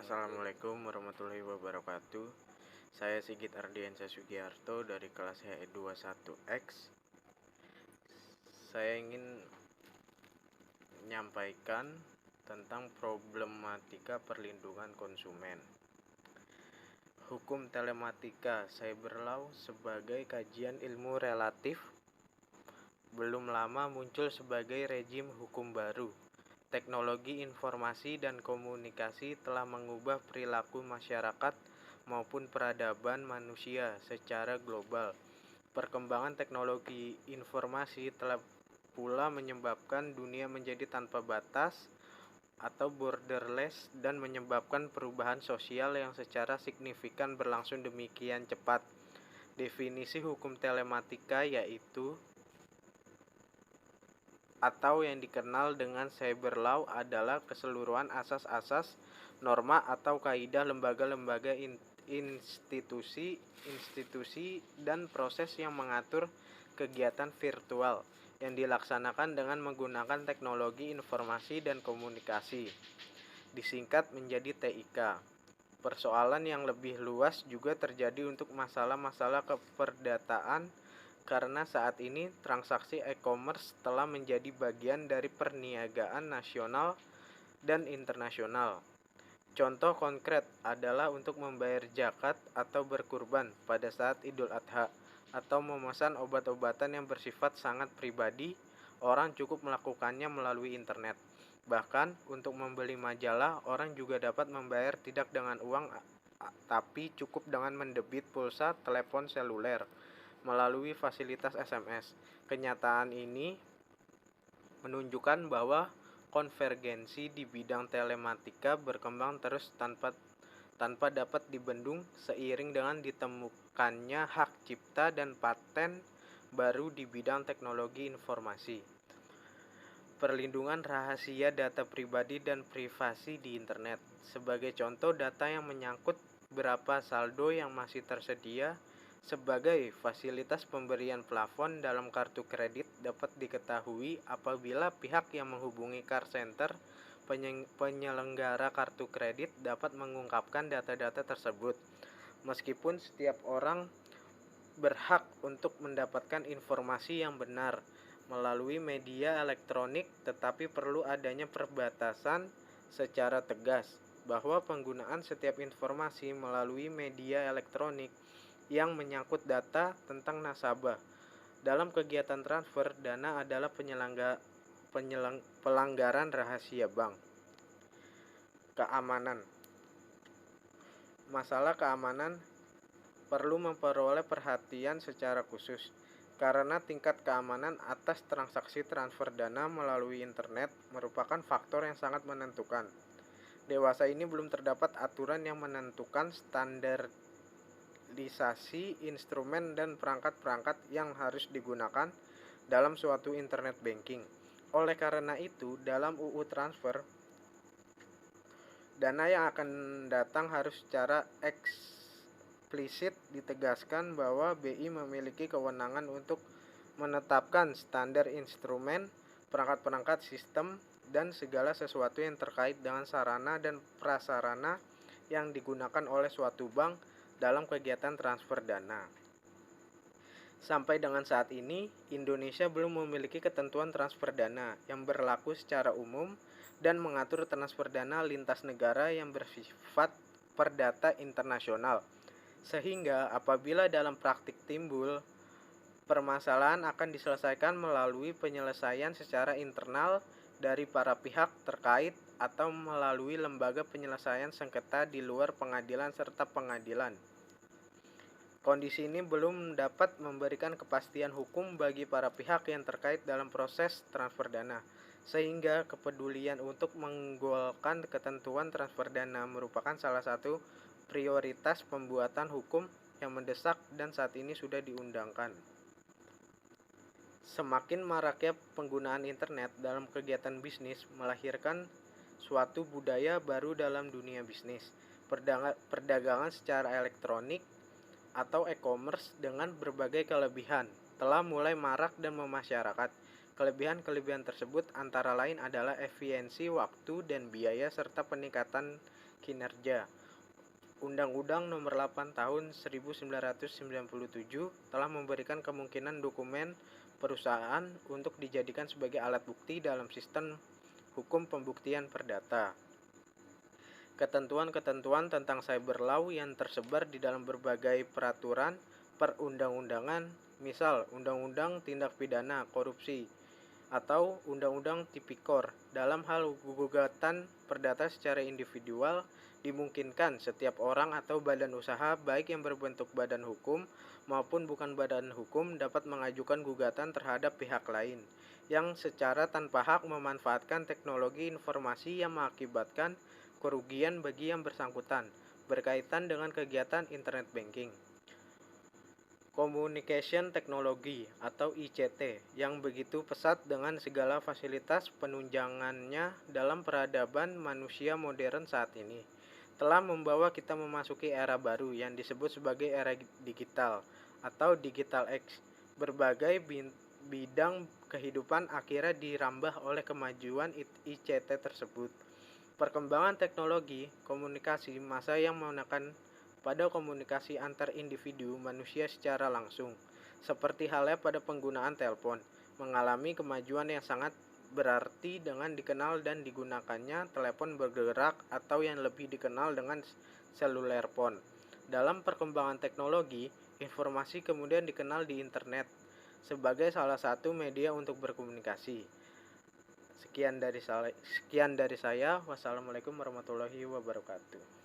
Assalamualaikum warahmatullahi wabarakatuh. Saya Sigit Ardiansyah Sugiarto dari kelas HE21X. Saya ingin menyampaikan tentang problematika perlindungan konsumen. Hukum telematika cyber law sebagai kajian ilmu relatif belum lama muncul sebagai rejim hukum baru. Teknologi informasi dan komunikasi telah mengubah perilaku masyarakat maupun peradaban manusia secara global. Perkembangan teknologi informasi telah pula menyebabkan dunia menjadi tanpa batas atau borderless dan menyebabkan perubahan sosial yang secara signifikan berlangsung demikian cepat. Definisi hukum telematika yaitu atau yang dikenal dengan cyber law adalah keseluruhan asas-asas, norma atau kaidah lembaga-lembaga, institusi, dan proses yang mengatur kegiatan virtual yang dilaksanakan dengan menggunakan teknologi informasi dan komunikasi, disingkat menjadi TIK. Persoalan yang lebih luas juga terjadi untuk masalah-masalah keperdataan karena saat ini transaksi e-commerce telah menjadi bagian dari perniagaan nasional dan internasional. Contoh konkret adalah untuk membayar zakat atau berkurban pada saat Idul Adha atau memesan obat-obatan yang bersifat sangat pribadi, orang cukup melakukannya melalui internet. Bahkan untuk membeli majalah, orang juga dapat membayar tidak dengan uang tapi cukup dengan mendebit pulsa telepon seluler melalui fasilitas SMS. Kenyataan ini menunjukkan bahwa konvergensi di bidang telematika berkembang terus tanpa dapat dibendung seiring dengan ditemukannya hak cipta dan paten baru di bidang teknologi informasi. Perlindungan rahasia data pribadi dan privasi di internet. Sebagai contoh, data yang menyangkut berapa saldo yang masih tersedia sebagai fasilitas pemberian plafon dalam kartu kredit dapat diketahui apabila pihak yang menghubungi car center penyelenggara kartu kredit dapat mengungkapkan data-data tersebut. Meskipun setiap orang berhak untuk mendapatkan informasi yang benar melalui media elektronik, tetapi perlu adanya perbatasan secara tegas bahwa penggunaan setiap informasi melalui media elektronik yang menyangkut data tentang nasabah dalam kegiatan transfer dana adalah pelanggaran rahasia bank. Keamanan. Masalah keamanan perlu memperoleh perhatian secara khusus karena tingkat keamanan atas transaksi transfer dana melalui internet merupakan faktor yang sangat menentukan. Dewasa ini belum terdapat aturan yang menentukan standarisasi instrumen dan perangkat-perangkat yang harus digunakan dalam suatu internet banking. Oleh karena itu, dalam UU Transfer, dana yang akan datang harus secara eksplisit ditegaskan bahwa BI memiliki kewenangan untuk menetapkan standar instrumen, perangkat-perangkat sistem, dan segala sesuatu yang terkait dengan sarana dan prasarana yang digunakan oleh suatu bank dalam kegiatan transfer dana. Sampai dengan saat ini, Indonesia belum memiliki ketentuan transfer dana yang berlaku secara umum dan mengatur transfer dana lintas negara yang bersifat perdata internasional. Sehingga apabila dalam praktik timbul, permasalahan akan diselesaikan melalui penyelesaian secara internal dari para pihak terkait atau melalui lembaga penyelesaian sengketa di luar pengadilan serta pengadilan. Kondisi ini belum dapat memberikan kepastian hukum bagi para pihak yang terkait dalam proses transfer dana, sehingga kepedulian untuk menggolkan ketentuan transfer dana merupakan salah satu prioritas pembuatan hukum yang mendesak dan saat ini sudah diundangkan. Semakin maraknya penggunaan internet dalam kegiatan bisnis melahirkan suatu budaya baru dalam dunia bisnis. Perdagangan secara elektronik atau e-commerce dengan berbagai kelebihan telah mulai marak dan memasyarakat. Kelebihan-kelebihan tersebut antara lain adalah efisiensi waktu dan biaya serta peningkatan kinerja. Undang-Undang Nomor 8 Tahun 1997 telah memberikan kemungkinan dokumen perusahaan untuk dijadikan sebagai alat bukti dalam sistem hukum pembuktian perdata. Ketentuan-ketentuan tentang cyber law yang tersebar di dalam berbagai peraturan perundang-undangan, misal Undang-Undang Tindak Pidana Korupsi atau Undang-Undang Tipikor. Dalam hal gugatan perdata secara individual, dimungkinkan setiap orang atau badan usaha baik yang berbentuk badan hukum maupun bukan badan hukum dapat mengajukan gugatan terhadap pihak lain yang secara tanpa hak memanfaatkan teknologi informasi yang mengakibatkan kerugian bagi yang bersangkutan berkaitan dengan kegiatan internet banking. Communication Technology atau ICT yang begitu pesat dengan segala fasilitas penunjangannya dalam peradaban manusia modern saat ini telah membawa kita memasuki era baru yang disebut sebagai era digital atau Digital Age. Berbagai bidang kehidupan akhirnya dirambah oleh kemajuan ICT tersebut. Perkembangan teknologi komunikasi masa yang menekan pada komunikasi antar individu manusia secara langsung, seperti halnya pada penggunaan telepon, mengalami kemajuan yang sangat berarti dengan dikenal dan digunakannya telepon bergerak atau yang lebih dikenal dengan cellular phone. Dalam perkembangan teknologi, informasi kemudian dikenal di internet sebagai salah satu media untuk berkomunikasi. Sekian dari saya. Wassalamualaikum warahmatullahi wabarakatuh.